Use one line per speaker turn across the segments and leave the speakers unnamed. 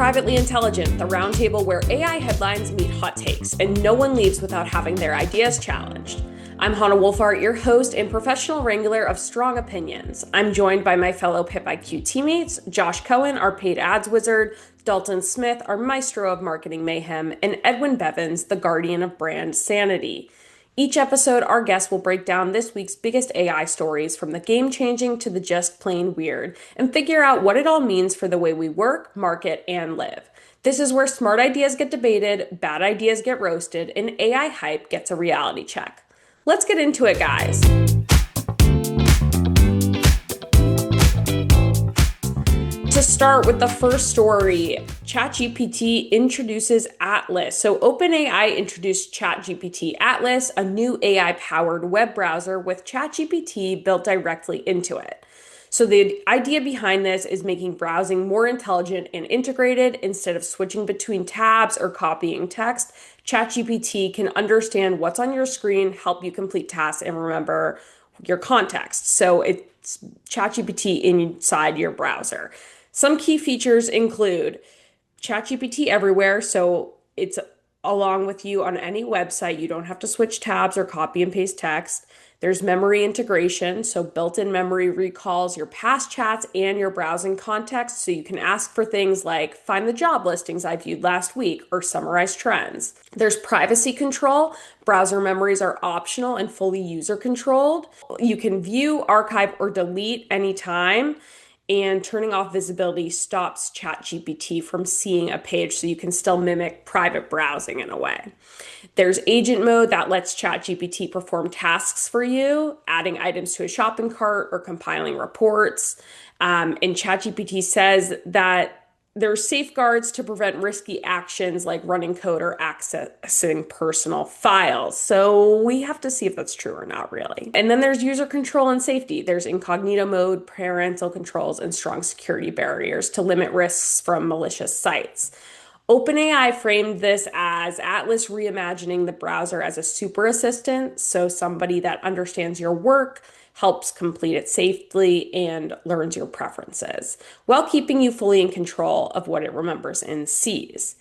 Privately Intelligent, the roundtable where AI headlines meet hot takes, and no one leaves without having their ideas challenged. I'm Hannah Wolfart, your host and professional wrangler of strong opinions. I'm joined by my fellow Pip IQ teammates, Josh Cohen, our paid ads wizard, Dalton Smith, our maestro of marketing mayhem, and Edwin Bevins, the guardian of brand sanity. Each episode, our guests will break down this week's biggest AI stories from the game-changing to the just plain weird and figure out what it all means for the way we work, market, and live. This is where smart ideas get debated, bad ideas get roasted, and AI hype gets a reality check. Let's get into it, guys. To start with the first story, ChatGPT introduces Atlas. So OpenAI introduced ChatGPT Atlas, a new AI-powered web browser with ChatGPT built directly into it. So the idea behind this is making browsing more intelligent and integrated. Instead of switching between tabs or copying text, ChatGPT can understand what's on your screen, help you complete tasks, and remember your context. So it's ChatGPT inside your browser. Some key features include ChatGPT everywhere, so it's along with you on any website. You don't have to switch tabs or copy and paste text. There's memory integration, so built-in memory recalls your past chats and your browsing context, so you can ask for things like find the job listings I viewed last week or summarize trends. There's privacy control. Browser memories are optional and fully user-controlled. You can view, archive, or delete anytime. And turning off visibility stops ChatGPT from seeing a page so you can still mimic private browsing in a way. There's agent mode that lets ChatGPT perform tasks for you, adding items to a shopping cart or compiling reports. And ChatGPT says that there's safeguards to prevent risky actions like running code or accessing personal files. So we have to see if that's true or not, really. And then there's user control and safety. There's incognito mode, parental controls, and strong security barriers to limit risks from malicious sites. OpenAI framed this as Atlas reimagining the browser as a super assistant, so somebody that understands your work, helps complete it safely, and learns your preferences, while keeping you fully in control of what it remembers and sees.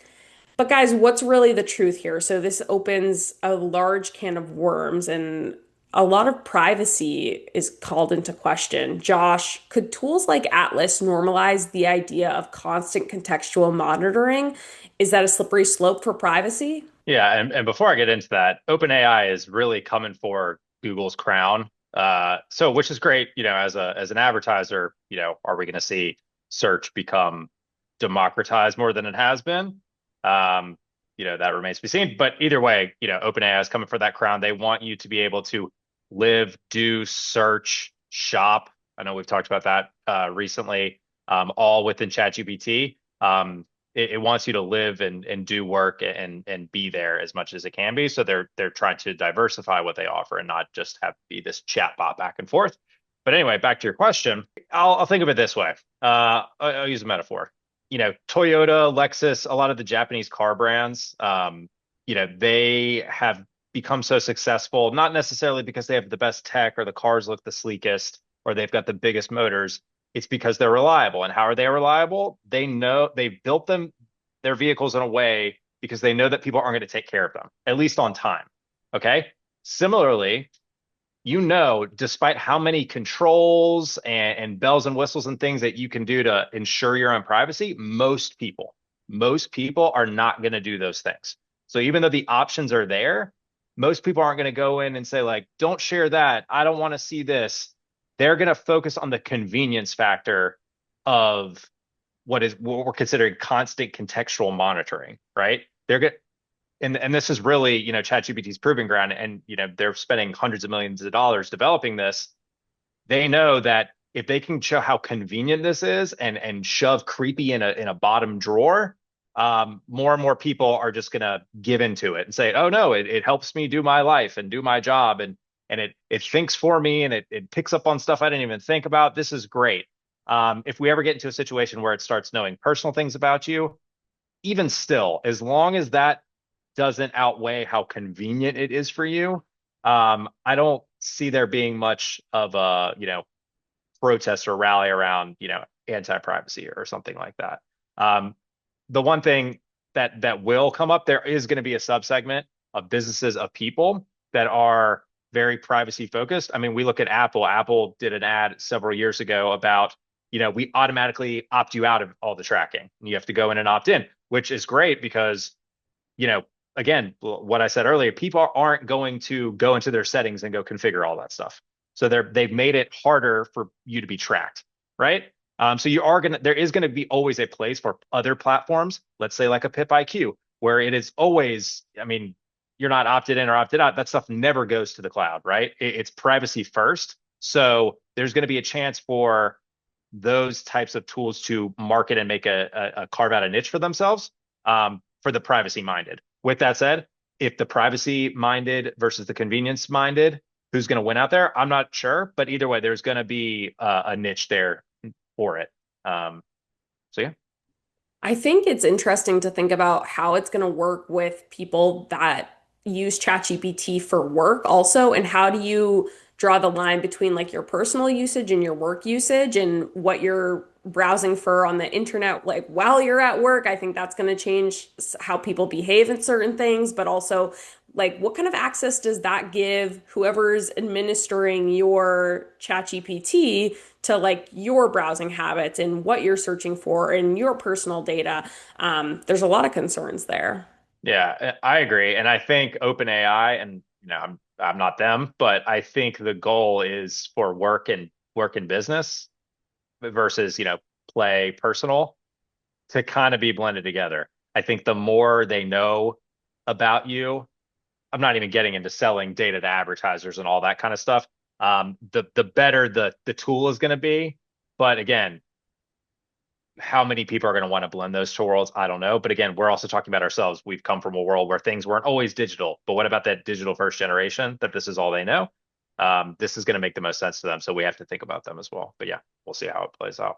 But guys, what's really the truth here? So this opens a large can of worms, and a lot of privacy is called into question. Josh, could tools like Atlas normalize the idea of constant contextual monitoring? Is that a slippery slope for privacy?
Yeah, and before I get into that, OpenAI is really coming for Google's crown. So which is great, as an advertiser, are we going to see search become democratized more than it has been? That remains to be seen. But either way, OpenAI is coming for that crown. They want you to be able to live, do, search, shop. I know we've talked about that recently, all within ChatGPT. It wants you to live and do work and be there as much as it can be. So they're trying to diversify what they offer and not just have be this chat bot back and forth. But anyway, back to your question, I'll think of it this way. I'll use a metaphor. Toyota, Lexus, a lot of the Japanese car brands, they have become so successful, not necessarily because they have the best tech or the cars look the sleekest or they've got the biggest motors. It's because they're reliable. And how are they reliable? They know they've built their vehicles in a way because they know that people aren't going to take care of them, at least on time. Okay. Similarly, despite how many controls and bells and whistles and things that you can do to ensure your own privacy, most people are not going to do those things. So even though the options are there, most people aren't going to go in and say like, don't share that. I don't want to see this. They're going to focus on the convenience factor of what we're considering constant contextual monitoring, right? They're going and this is really, ChatGPT's proving ground, and they're spending hundreds of millions of dollars developing this. They know that if they can show how convenient this is and shove creepy in a bottom drawer, more and more people are just going to give into it and say, oh no, it helps me do my life and do my job, and it thinks for me, and it picks up on stuff I didn't even think about. This is great. If we ever get into a situation where it starts knowing personal things about you, even still, as long as that doesn't outweigh how convenient it is for you, I don't see there being much of a, protest or rally around, anti-privacy or something like that. the one thing that will come up, there is going to be a subsegment of businesses of people that are very privacy focused. I mean, we look at Apple. Apple did an ad several years ago about, we automatically opt you out of all the tracking. You have to go in and opt in, which is great because, you know, again, what I said earlier, people aren't going to go into their settings and go configure all that stuff. So they've made it harder for you to be tracked, right? So there is gonna be always a place for other platforms, let's say like a PIP IQ, where it is always, I mean, you're not opted in or opted out. That stuff never goes to the cloud, right? It's privacy first. So there's going to be a chance for those types of tools to market and make a carve out a niche for themselves, for the privacy minded. With that said, if the privacy minded versus the convenience minded, who's going to win out there? I'm not sure, but either way, there's going to be a niche there for it. So yeah.
I think it's interesting to think about how it's going to work with people that use ChatGPT for work also, and how do you draw the line between like your personal usage and your work usage and what you're browsing for on the internet like while you're at work. I think that's going to change how people behave in certain things, but also like what kind of access does that give whoever's administering your ChatGPT to like your browsing habits and what you're searching for and your personal data. There's a lot of concerns there.
Yeah, I agree. And I think OpenAI, and I'm not them, but I think the goal is for work and business versus, play personal to kind of be blended together. I think the more they know about you, I'm not even getting into selling data to advertisers and all that kind of stuff. The better the tool is going to be. But again, how many people are going to want to blend those two worlds? I don't know. But again, we're also talking about ourselves. We've come from a world where things weren't always digital. But what about that digital first generation that this is all they know? This is going to make the most sense to them. So we have to think about them as well. But yeah, we'll see how it plays out.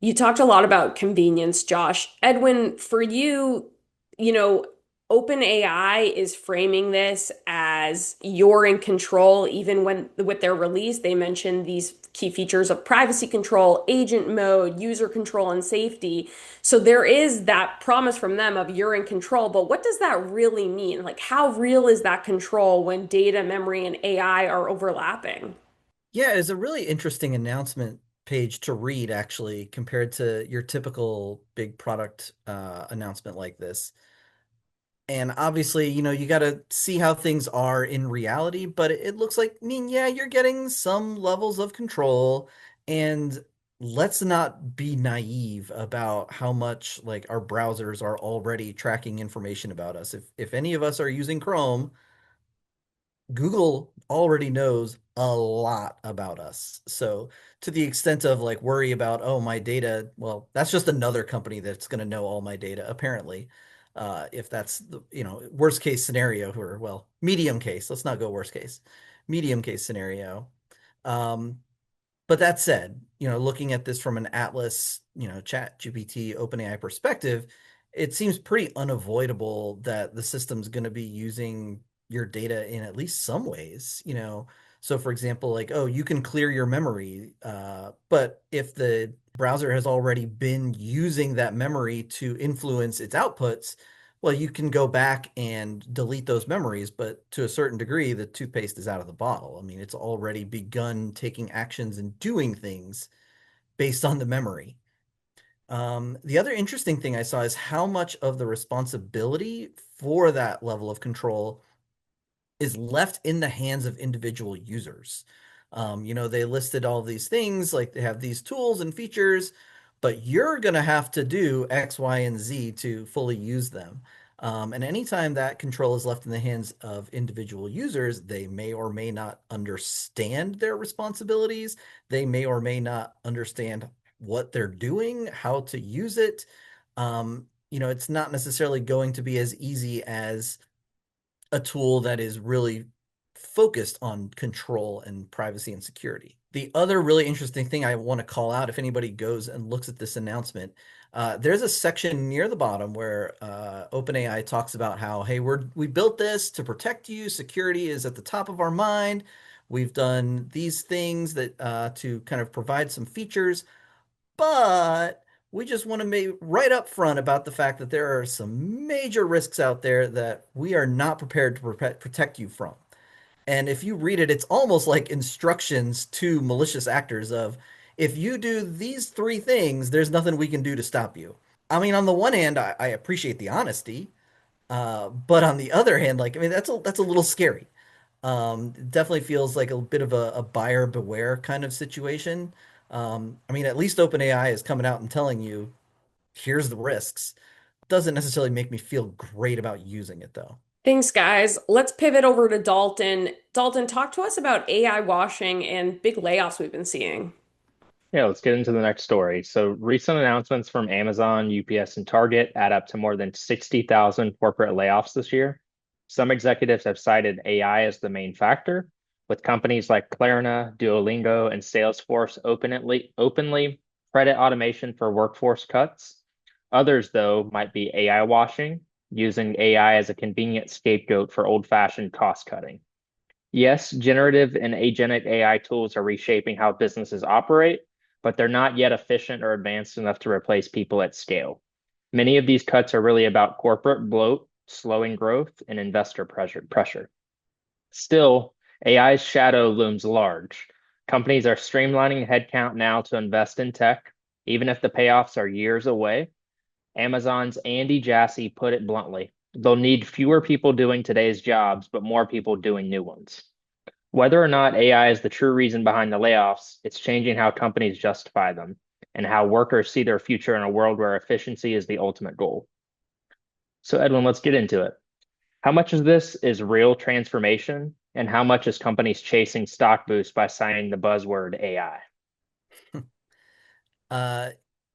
You talked a lot about convenience, Josh. Edwin, for you, you know, OpenAI is framing this as you're in control. Even when with their release, they mentioned these key features of privacy control, agent mode, user control, and safety. So there is that promise from them of you're in control. But what does that really mean? Like, how real is that control when data, memory, and AI are overlapping?
Yeah, it's a really interesting announcement page to read, actually, compared to your typical big product announcement like this. And obviously, you got to see how things are in reality, but it looks like, I mean, yeah, you're getting some levels of control. And let's not be naive about how much like our browsers are already tracking information about us. If any of us are using Chrome, Google already knows a lot about us. So to the extent of like worry about, oh, my data, well, that's just another company that's going to know all my data, apparently. If that's the, worst case scenario, or well, medium case, let's not go worst case, medium case scenario. Um, but that said, looking at this from an Atlas, Chat GPT, OpenAI perspective, it seems pretty unavoidable that the system's going to be using your data in at least some ways. So for example, like, oh, you can clear your memory, but if the browser has already been using that memory to influence its outputs, well, you can go back and delete those memories, but to a certain degree, the toothpaste is out of the bottle. I mean, it's already begun taking actions and doing things based on the memory. The other interesting thing I saw is how much of the responsibility for that level of control is left in the hands of individual users. They listed all these things, like they have these tools and features, but you're going to have to do X, Y, and Z to fully use them. And anytime that control is left in the hands of individual users, they may or may not understand their responsibilities. They may or may not understand what they're doing, how to use it. It's not necessarily going to be as easy as a tool that is really focused on control and privacy and security. The other really interesting thing I want to call out, if anybody goes and looks at this announcement, there's a section near the bottom where OpenAI talks about how, hey, we built this to protect you. Security is at the top of our mind. We've done these things that to kind of provide some features, but We just want to make right up front about the fact that there are some major risks out there that we are not prepared to protect you from. And if you read it, it's almost like instructions to malicious actors of if you do these three things, there's nothing we can do to stop you. I mean, on the one hand, I appreciate the honesty, but on the other hand, like I mean, that's a little scary. It definitely feels like a bit of a buyer beware kind of situation. I mean, at least OpenAI is coming out and telling you, here's the risks. Doesn't necessarily make me feel great about using it though.
Thanks, guys. Let's pivot over to Dalton. Dalton, talk to us about AI washing and big layoffs we've been seeing.
Yeah, let's get into the next story. So, recent announcements from Amazon, UPS, and Target add up to more than 60,000 corporate layoffs this year. Some executives have cited AI as the main factor, with companies like Klarna, Duolingo, and Salesforce openly credit automation for workforce cuts. Others, though, might be AI washing, using AI as a convenient scapegoat for old-fashioned cost cutting. Yes, generative and agentic AI tools are reshaping how businesses operate, but they're not yet efficient or advanced enough to replace people at scale. Many of these cuts are really about corporate bloat, slowing growth, and investor pressure. Still, AI's shadow looms large. Companies are streamlining headcount now to invest in tech, even if the payoffs are years away. Amazon's Andy Jassy put it bluntly. They'll need fewer people doing today's jobs, but more people doing new ones. Whether or not AI is the true reason behind the layoffs, it's changing how companies justify them and how workers see their future in a world where efficiency is the ultimate goal. So, Edwin, let's get into it. How much of this is real transformation, and how much is companies chasing stock boosts by signing the buzzword AI?
Uh,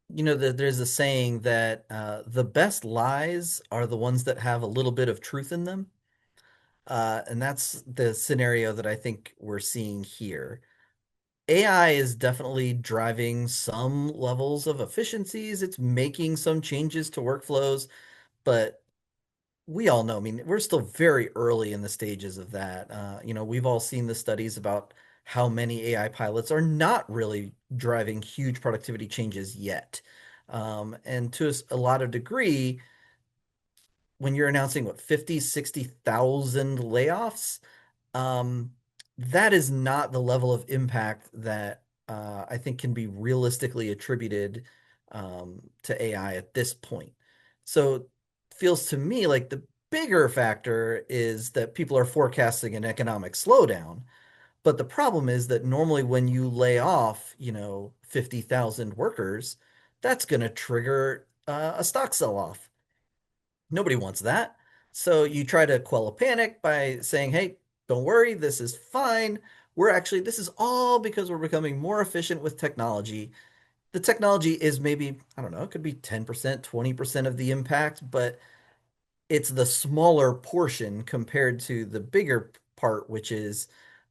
there's a saying that the best lies are the ones that have a little bit of truth in them. And that's the scenario that I think we're seeing here. AI is definitely driving some levels of efficiencies. It's making some changes to workflows, but we all know, I mean, we're still very early in the stages of that. We've all seen the studies about how many AI pilots are not really driving huge productivity changes yet. And to a lot of degree, when you're announcing what 50, 60,000 layoffs, um, that is not the level of impact that I think can be realistically attributed to AI at this point. So it feels to me like the bigger factor is that people are forecasting an economic slowdown. But the problem is that normally when you lay off, 50,000 workers, that's going to trigger a stock sell-off. Nobody wants that. So you try to quell a panic by saying, hey, don't worry, this is fine. This is all because we're becoming more efficient with technology. The technology is maybe, I don't know, it could be 10%, 20% of the impact, but it's the smaller portion compared to the bigger part, which is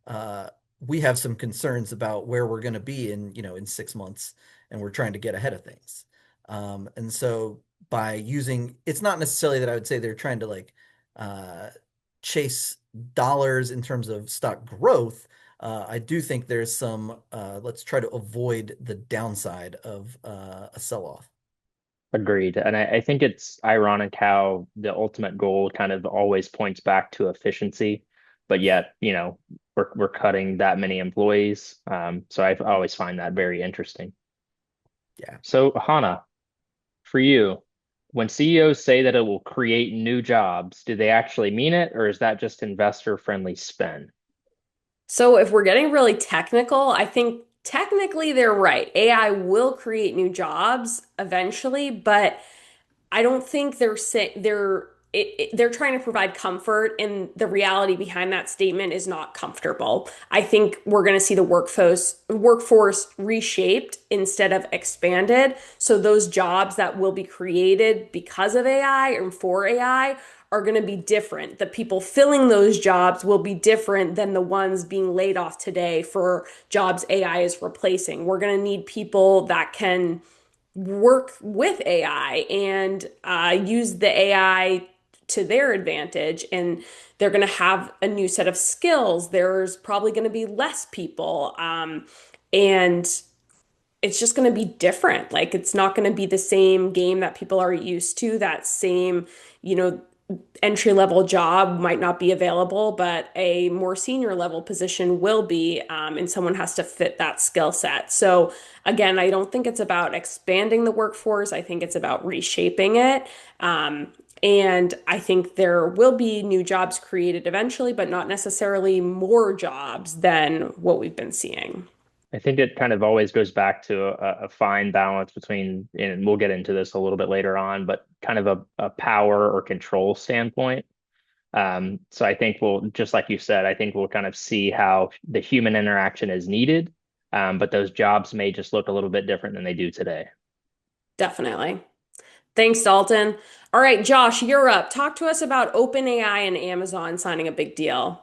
uh, we have some concerns about where we're going to be in 6 months, and we're trying to get ahead of things. And so by using, it's not necessarily that I would say they're trying to like uh, chase dollars in terms of stock growth. I do think there's some, let's try to avoid the downside of a sell-off.
Agreed. And I think it's ironic how the ultimate goal kind of always points back to efficiency, but yet, we're cutting that many employees. So I always find that very interesting.
Yeah.
So, Hannah, for you, when CEOs say that it will create new jobs, do they actually mean it, or is that just investor-friendly spin?
So if we're getting really technical, I think technically they're right. AI will create new jobs eventually, but I don't think they're trying to provide comfort, and the reality behind that statement is not comfortable. I think we're going to see the workforce reshaped instead of expanded. So those jobs that will be created because of AI and for AI are going to be different. The people filling those jobs will be different than the ones being laid off today for jobs AI is replacing. We're going to need people that can work with AI and use the AI to their advantage. And they're going to have a new set of skills. There's probably going to be less people. And it's just going to be different. Like it's not going to be the same game that people are used to. That same, you know, entry level job might not be available, but a more senior level position will be, and someone has to fit that skill set. So again, I don't think it's about expanding the workforce. I think it's about reshaping it. And I think there will be new jobs created eventually, but not necessarily more jobs than what we've been seeing.
I think it kind of always goes back to a fine balance between, and we'll get into this a little bit later on, but kind of a power or control standpoint. So I think we'll, just like you said, I think we'll kind of see how the human interaction is needed, but those jobs may just look a little bit different than they do today.
Definitely. Thanks, Dalton. All right, Josh, you're up. Talk to us about OpenAI and Amazon signing a big deal.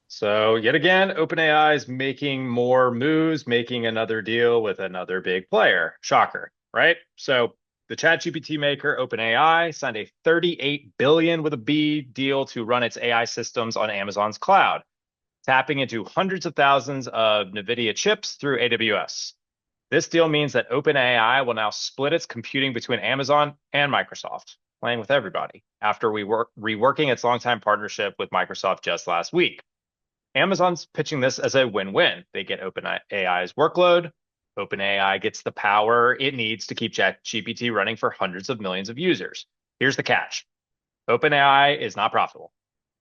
So yet again, OpenAI is making more moves, making another deal with another big player. Shocker, right? So the ChatGPT maker, OpenAI, signed a 38 billion with a B deal to run its AI systems on Amazon's cloud, tapping into hundreds of thousands of NVIDIA chips through AWS. This deal means that OpenAI will now split its computing between Amazon and Microsoft, playing with everybody, after reworking its longtime partnership with Microsoft just last week. Amazon's pitching this as a win-win. They get OpenAI's workload. OpenAI gets the power it needs to keep ChatGPT running for hundreds of millions of users. Here's the catch. OpenAI is not profitable.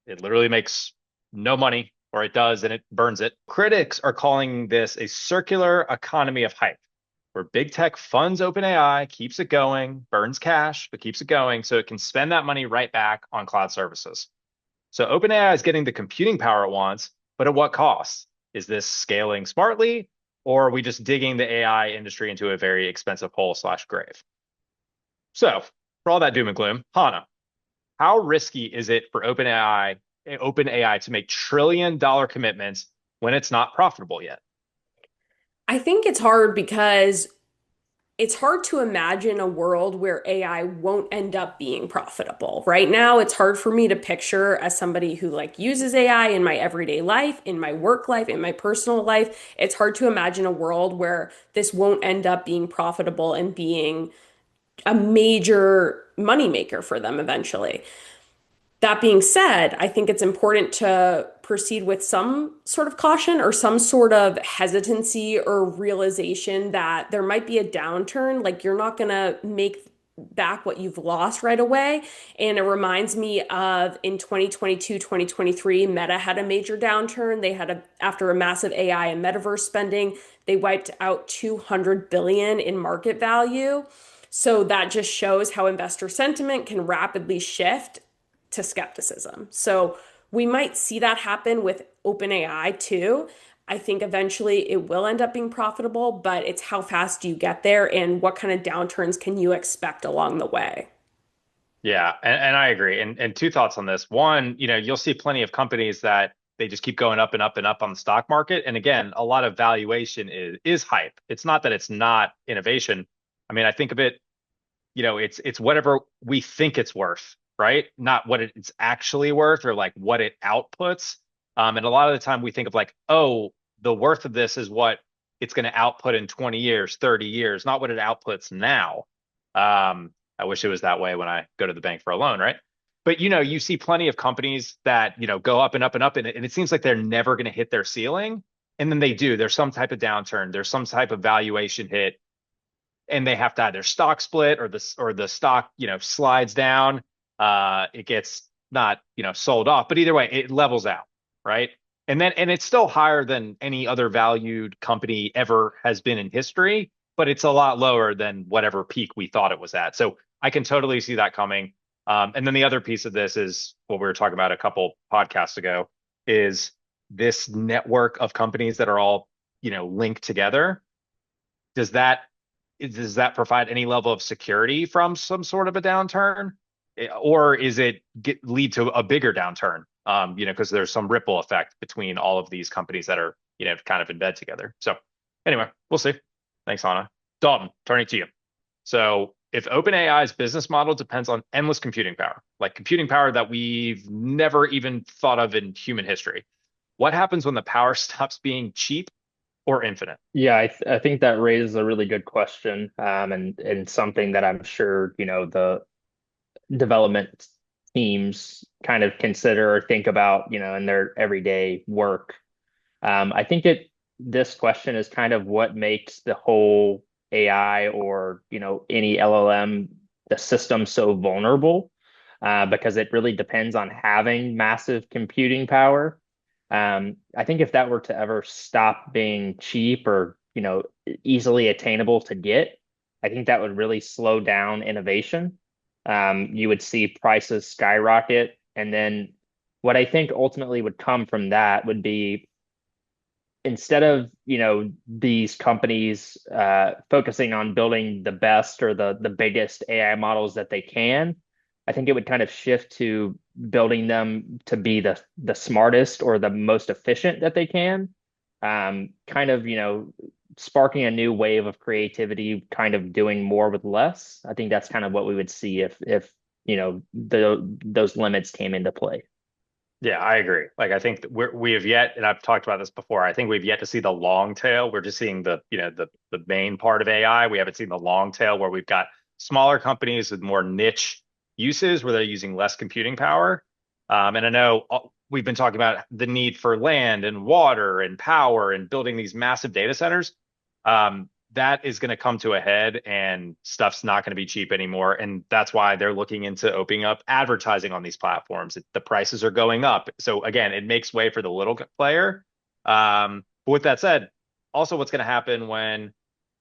It literally makes no money, or it does, and it burns it. Critics are calling this a circular economy of hype, where big tech funds OpenAI, keeps it going, burns cash, but keeps it going so it can spend that money right back on cloud services. So OpenAI is getting the computing power it wants, but at what cost? Is this scaling smartly, or are we just digging the AI industry into a very expensive hole slash grave? So for all that doom and gloom, Hannah, how risky is it for OpenAI to make trillion-dollar commitments when it's not profitable yet?
I think it's hard because it's hard to imagine a world where AI won't end up being profitable. Right now, it's hard for me to picture as somebody who like uses AI in my everyday life, in my work life, in my personal life. It's hard to imagine a world where this won't end up being profitable and being a major moneymaker for them eventually. That being said, I think it's important to proceed with some sort of caution or some sort of hesitancy or realization that there might be a downturn. Like you're not going to make back what you've lost right away. And it reminds me of in 2022, 2023, Meta had a major downturn. After a massive AI and metaverse spending, they wiped out 200 billion in market value. So that just shows how investor sentiment can rapidly shift to skepticism. So we might see that happen with OpenAI too. I think eventually it will end up being profitable, but it's how fast do you get there and what kind of downturns can you expect along the way?
Yeah, and I agree. And two thoughts on this. One, you'll see plenty of companies that they just keep going up and up and up on the stock market. And again, a lot of valuation is hype. It's not that it's not innovation. I mean, I think of it, it's whatever we think it's worth, right? Not what it's actually worth or like what it outputs. And a lot of the time we think of like, oh, the worth of this is what it's going to output in 20 years, 30 years, not what it outputs now. I wish it was that way when I go to the bank for a loan, right? But you see plenty of companies that, go up and up and up, and it seems like they're never going to hit their ceiling. And then they do. There's some type of downturn, there's some type of valuation hit, and they have to either stock split or the stock, slides down. It gets not, sold off, but either way, it levels out, right? And it's still higher than any other valued company ever has been in history, but it's a lot lower than whatever peak we thought it was at. So I can totally see that coming. And then the other piece of this is what we were talking about a couple podcasts ago, is this network of companies that are all, linked together. Does that provide any level of security from some sort of a downturn? Or is it lead to a bigger downturn? Because there's some ripple effect between all of these companies that are, kind of in bed together. So anyway, we'll see. Thanks, Hannah. Dalton, turning to you. So if OpenAI's business model depends on endless computing power, like computing power that we've never even thought of in human history, what happens when the power stops being cheap or infinite?
Yeah, I think that raises a really good question, and something that I'm sure, the development teams kind of consider or think about, in their everyday work. I think this question is kind of what makes the whole AI or, any LLM, the system so vulnerable, because it really depends on having massive computing power. I think if that were to ever stop being cheap or, easily attainable to get, I think that would really slow down innovation. You would see prices skyrocket. And then what I think ultimately would come from that would be, instead of these companies focusing on building the best or the biggest AI models that they can, I think it would kind of shift to building them to be the smartest or the most efficient that they can. Kind of sparking a new wave of creativity, kind of doing more with less. I think that's kind of what we would see if those limits came into play.
Yeah, I agree. Like, I think that we have yet, and I've talked about this before, I think we've yet to see the long tail. We're just seeing the main part of AI. We haven't seen the long tail where we've got smaller companies with more niche uses where they're using less computing power. And I know we've been talking about the need for land and water and power and building these massive data centers. That is going to come to a head and stuff's not going to be cheap anymore. And that's why they're looking into opening up advertising on these platforms. The prices are going up. So again, it makes way for the little player. But with that said, also what's going to happen when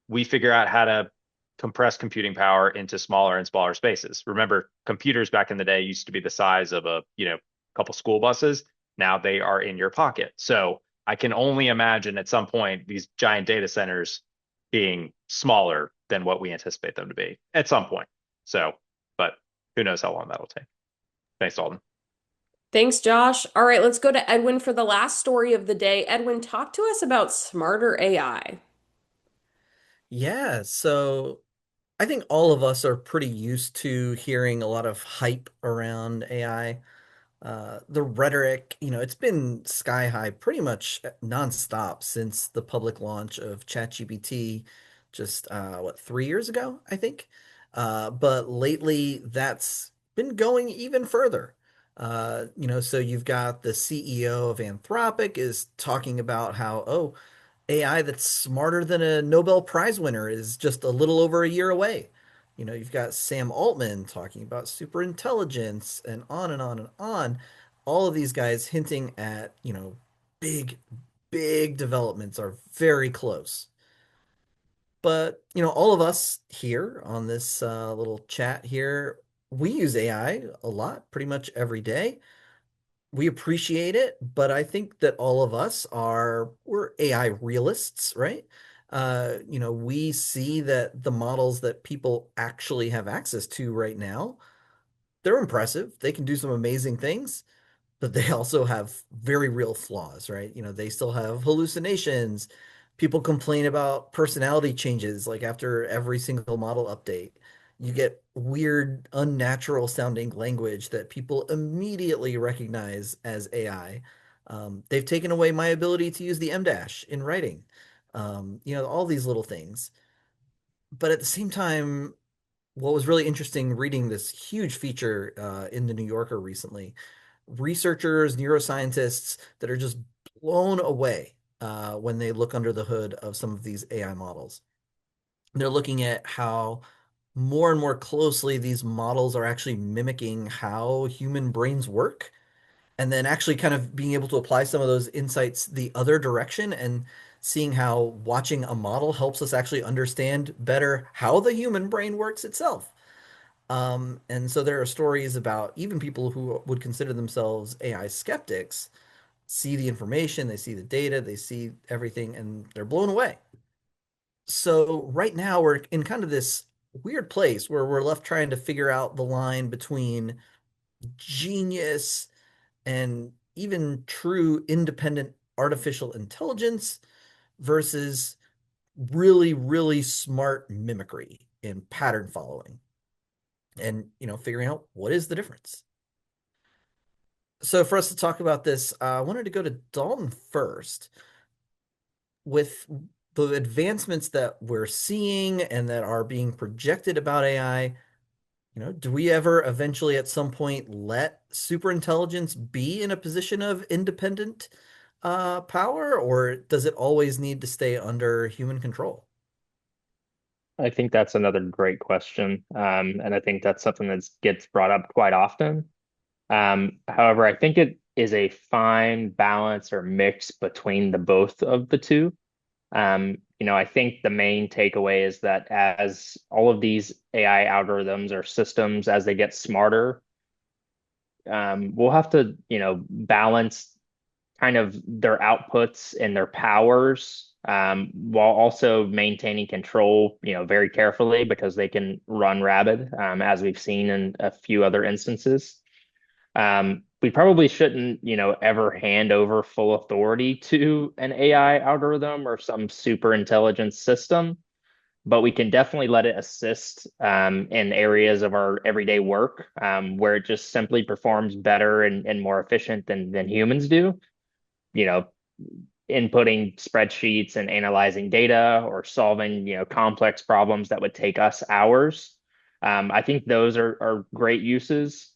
we figure out how to compress computing power into smaller and smaller spaces. Remember, computers back in the day used to be the size of a, couple school buses. Now they are in your pocket. So I can only imagine at some point these giant data centers being smaller than what we anticipate them to be at some point. So, but who knows how long that'll take. Thanks, Alden.
Thanks, Josh. All right, let's go to Edwin for the last story of the day. Edwin, talk to us about smarter AI.
Yeah, so I think all of us are pretty used to hearing a lot of hype around AI. The rhetoric, it's been sky high pretty much nonstop since the public launch of ChatGPT just, 3 years ago, I think. But lately, that's been going even further. So you've got the CEO of Anthropic is talking about how, oh, AI that's smarter than a Nobel Prize winner is just a little over a year away. You've got Sam Altman talking about superintelligence and on and on and on. All of these guys hinting at, big, big developments are very close. But, all of us here on this little chat here, we use AI a lot, pretty much every day. We appreciate it, but I think that all of us we're AI realists, right? We see that the models that people actually have access to right now, they're impressive. They can do some amazing things, but they also have very real flaws, right? They still have hallucinations. People complain about personality changes, like after every single model update. You get weird, unnatural sounding language that people immediately recognize as AI. They've taken away my ability to use the M dash in writing. All these little things. But at the same time, what was really interesting reading this huge feature in the New Yorker recently, researchers, neuroscientists that are just blown away when they look under the hood of some of these AI models. They're looking at how more and more closely these models are actually mimicking how human brains work, and then actually kind of being able to apply some of those insights the other direction and seeing how watching a model helps us actually understand better how the human brain works itself. And so there are stories about even people who would consider themselves AI skeptics see the information, they see the data, they see everything, and they're blown away. So right now we're in kind of this weird place where we're left trying to figure out the line between genius and even true independent artificial intelligence versus really, really smart mimicry and pattern following and, figuring out what is the difference. So for us to talk about this, I wanted to go to Dalton first. with the advancements that we're seeing and that are being projected about AI, do we ever eventually at some point let superintelligence be in a position of independent power, or does it always need to stay under human control?
I think that's another great question. And I think that's something that gets brought up quite often. However, I think it is a fine balance or mix between the both of the two. I think the main takeaway is that as all of these AI algorithms or systems, as they get smarter, we'll have to, balance kind of their outputs and their powers, while also maintaining control, very carefully because they can run rabid, as we've seen in a few other instances. We probably shouldn't, ever hand over full authority to an AI algorithm or some super intelligence system, but we can definitely let it assist in areas of our everyday work, where it just simply performs better and more efficient than humans do. You know, inputting spreadsheets and analyzing data or solving, complex problems that would take us hours. I think those are great uses,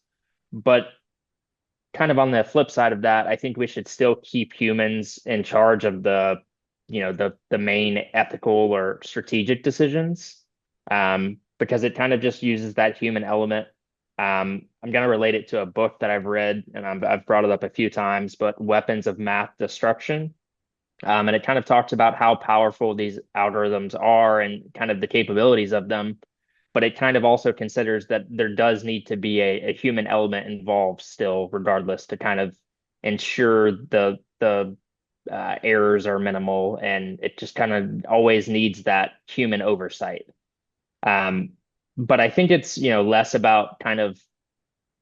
but kind of on the flip side of that, I think we should still keep humans in charge of the main ethical or strategic decisions, because it kind of just uses that human element. I'm going to relate it to a book that I've read, and I've brought it up a few times, but Weapons of Math Destruction. And it kind of talks about how powerful these algorithms are and kind of the capabilities of them. But it kind of also considers that there does need to be a human element involved still, regardless, to kind of ensure the errors are minimal, and it just kind of always needs that human oversight. Um, but I think it's, less about kind of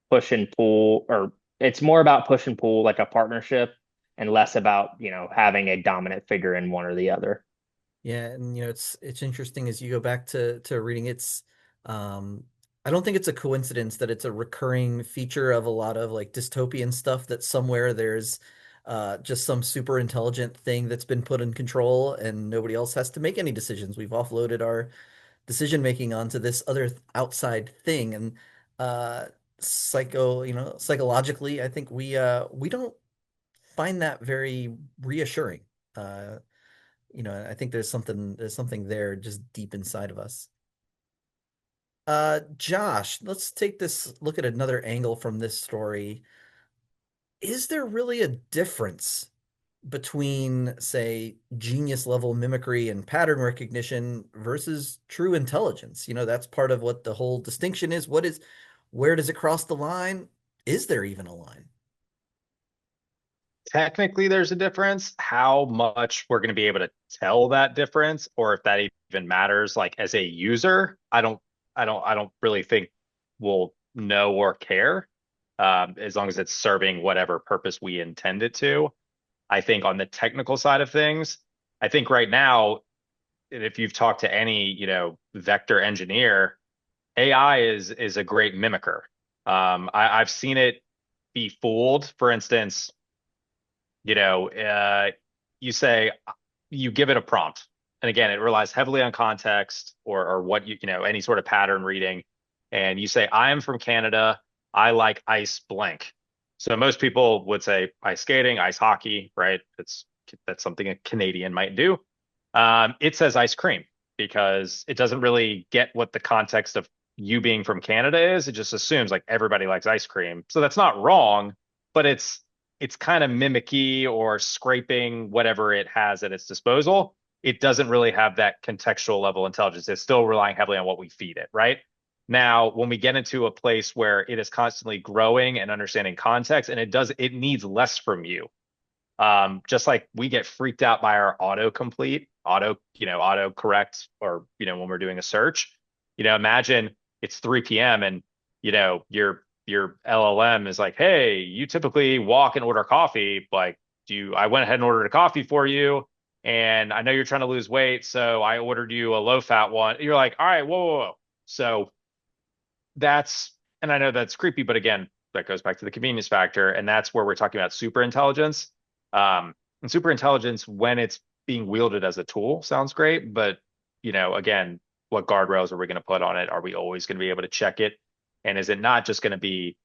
push and pull, or it's more about push and pull like a partnership, and less about, having a dominant figure in one or the other.
Yeah, and it's interesting as you go back to reading um I don't think it's a coincidence that it's a recurring feature of a lot of like dystopian stuff that somewhere there's just some super intelligent thing that's been put in control and nobody else has to make any decisions. We've offloaded our decision making onto this other outside thing, and uh psychologically I think we don't find that very reassuring. Uh I think there's something there just deep inside of us. Josh, let's take this look at another angle from this story. Is there really a difference between, say, genius level mimicry and pattern recognition versus true intelligence? That's part of what the whole distinction is. Where does it cross the line? Is there even a line?
Technically, there's a difference. How much we're going to be able to tell that difference, or if that even matters, like as a user, I don't really think we'll know or care, as long as it's serving whatever purpose we intend it to. I think on the technical side of things, I think right now, if you've talked to any, vector engineer, AI is a great mimicker. I've seen it be fooled. For instance, you know, uh, you say you give it a prompt, and again, it relies heavily on context or what any sort of pattern reading, and you say, "I am from Canada. I like ice blank." So most people would say ice skating, ice hockey, right? That's something a Canadian might do. It says ice cream because it doesn't really get what the context of you being from Canada is. It just assumes like everybody likes ice cream. So that's not wrong, but it's kind of mimicky or scraping whatever it has at its disposal. It doesn't really have that contextual level intelligence. It's still relying heavily on what we feed it, right? Now, when we get into a place where it is constantly growing and understanding context, and it needs less from you. Just like we get freaked out by our autocomplete, auto correct, or when we're doing a search. Imagine it's 3 p.m. and your LLM is like, "Hey, you typically walk and order coffee. Like, I went ahead and ordered a coffee for you, and I know you're trying to lose weight, so I ordered you a low fat one." You're like, "All right, whoa, whoa, whoa." So that's, and I know that's creepy, but again, that goes back to the convenience factor, and that's where we're talking about super intelligence. And super intelligence, when it's being wielded as a tool sounds great, but again, what guardrails are we going to put on it? Are we always going to be able to check it? And is it not just going to be,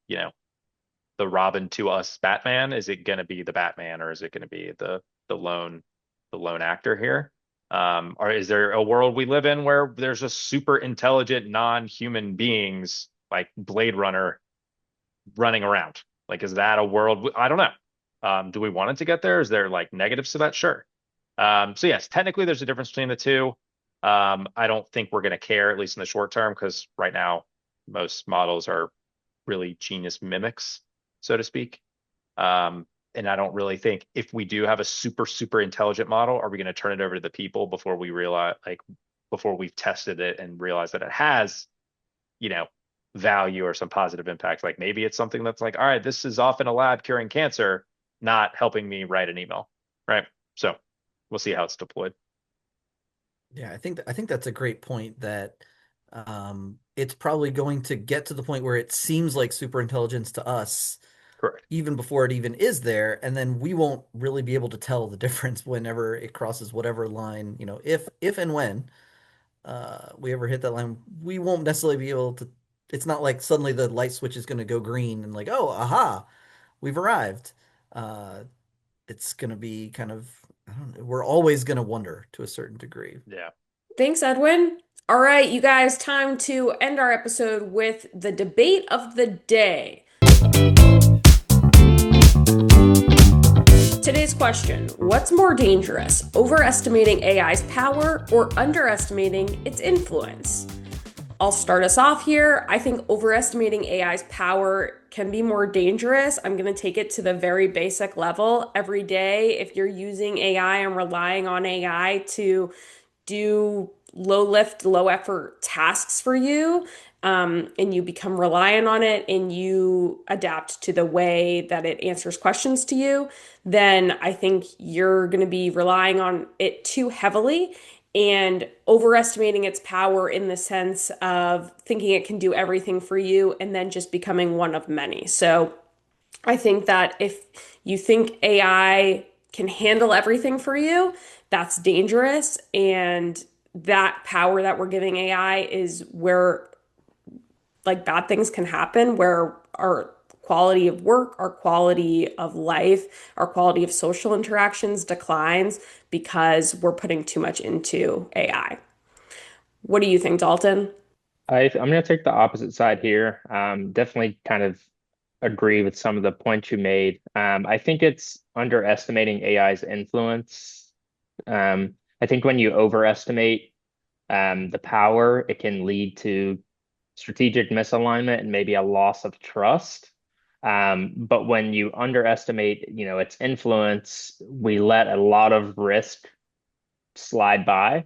the Robin to us Batman? Is it going to be the Batman, or is it going to be the lone the lone actor here? Or is there a world we live in where there's just super intelligent non-human beings like Blade Runner running around? Like, is that a world? I don't know. Do we want it to get there? Is there like negatives to that? Sure. So yes, technically there's a difference between the two. I don't think we're going to care, at least in the short term, because right now most models are really genius mimics, so to speak. And I don't really think if we do have a super, super intelligent model, are we going to turn it over to the people before we realize, like, before we've tested it and realize that it has, you know, value or some positive impact? Like maybe it's something that's like, all right, this is off in a lab curing cancer, not helping me write an email, right? So we'll see how it's deployed.
Yeah, I think that's a great point that it's probably going to get to the point where it seems like super intelligence to us
Correct.
even before it even is there, and then we won't really be able to tell the difference whenever it crosses whatever line, if and when we ever hit that line, we won't necessarily be able to. It's not like suddenly the light switch is going to go green and like, oh, aha, we've arrived. Uh, it's going to be kind of, I don't know, we're always going to wonder to a certain degree.
Yeah.
Thanks, Edwin. All right, you guys, time to end our episode with the debate of the day. Today's question: what's more dangerous, overestimating AI's power or underestimating its influence? I'll start us off here. I think overestimating AI's power can be more dangerous. I'm going to take it to the very basic level. Every day, if you're using AI and relying on AI to do low lift, low effort tasks for you, and you become reliant on it and you adapt to the way that it answers questions to you, then I think you're going to be relying on it too heavily and overestimating its power in the sense of thinking it can do everything for you and then just becoming one of many. So I think that if you think AI can handle everything for you, that's dangerous. And that power that we're giving AI is where like bad things can happen, where our quality of work, our quality of life, our quality of social interactions declines because we're putting too much into AI. What do you think, Dalton?
I'm going to take the opposite side here. Definitely kind of agree with some of the points you made. I think it's underestimating AI's influence. I think when you overestimate the power, it can lead to strategic misalignment and maybe a loss of trust. But when you underestimate, its influence, we let a lot of risk slide by.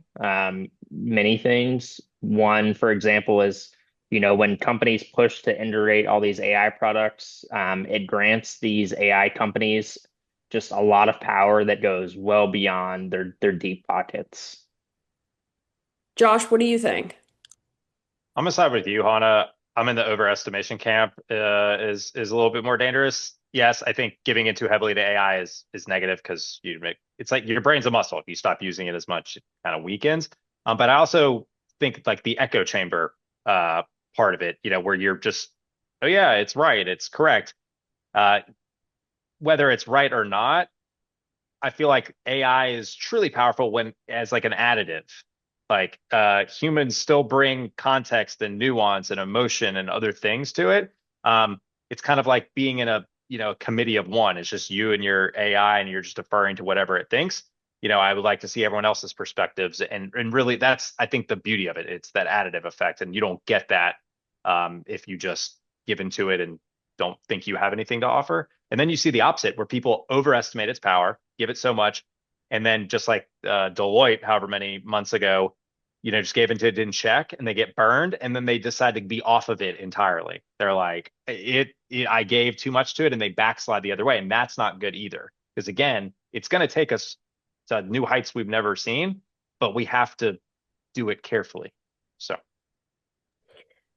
Many things. One, for example, is when companies push to integrate all these AI products, it grants these AI companies just a lot of power that goes well beyond their deep pockets.
Josh, what do you think?
I'm gonna side with you, Hannah. I'm in the overestimation camp. Is a little bit more dangerous. Yes, I think giving in too heavily to AI is negative because it's like your brain's a muscle. If you stop using it as much, it kind of weakens. But I also think like the echo chamber part of it, where you're just, oh yeah, it's right, it's correct. Uh, Whether it's right or not, I feel like AI is truly powerful when as like an additive. Like humans still bring context and nuance and emotion and other things to it. It's kind of like being in a committee of one. It's just you and your AI, and you're just deferring to whatever it thinks. I would like to see everyone else's perspectives, and really that's I think the beauty of it. It's that additive effect, and you don't get that if you just give into it and don't think you have anything to offer. And then you see the opposite, where people overestimate its power, give it so much, and then just like Deloitte, however many months ago, just gave into it, didn't check, and they get burned, and then they decide to be off of it entirely. They're like, I gave too much to it, and they backslide the other way, and that's not good either. Because again, it's going to take us to new heights we've never seen, but we have to do it carefully. So.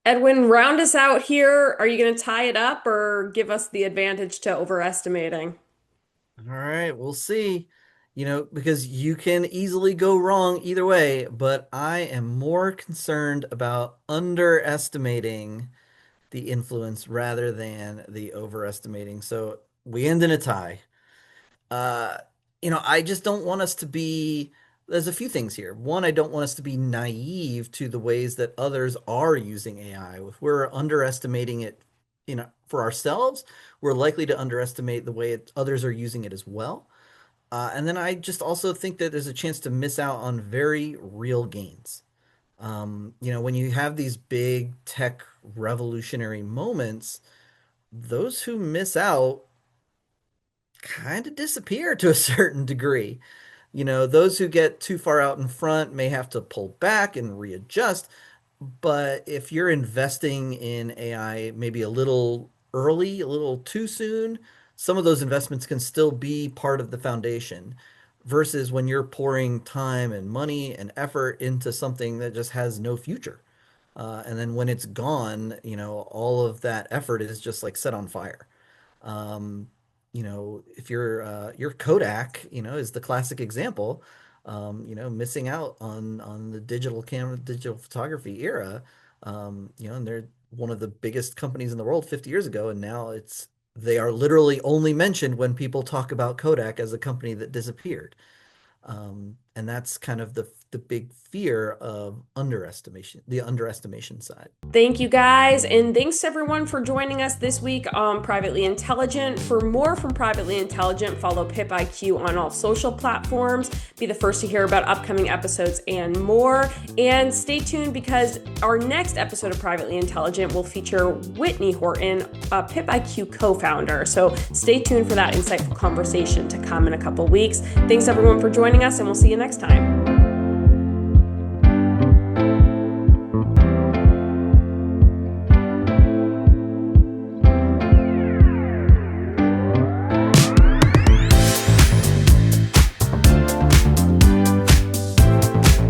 Edwin, round us out here. Are you going to tie it up or give us the advantage to overestimating?
All right, we'll see. because you can easily go wrong either way, but I am more concerned about underestimating the influence rather than the overestimating. So we end in a tie. Uh, I just don't want us to be. There's a few things here. One, I don't want us to be naive to the ways that others are using AI. If we're underestimating it, for ourselves, we're likely to underestimate the way others are using it as well. And then I just also think that there's a chance to miss out on very real gains. When you have these big tech revolutionary moments, those who miss out kind of disappear to a certain degree. Those who get too far out in front may have to pull back and readjust. But if you're investing in AI maybe a little early, a little too soon, some of those investments can still be part of the foundation versus when you're pouring time and money and effort into something that just has no future. And then when it's gone, all of that effort is just like set on fire. Um, if your Kodak, is the classic example, missing out on the digital camera, digital photography era. And they're one of the biggest companies in the world 50 years ago, and now they are literally only mentioned when people talk about Kodak as a company that disappeared. And that's kind of the big fear of underestimation, the underestimation side.
Thank you guys, and thanks everyone for joining us this week on Privately Intelligent. For more from Privately Intelligent, follow Pip IQ on all social platforms. Be the first to hear about upcoming episodes and more. And stay tuned because our next episode of Privately Intelligent will feature Whitney Horton, a Pip IQ co-founder. So stay tuned for that insightful conversation to come in a couple weeks. Thanks everyone for joining us, and we'll see you next time.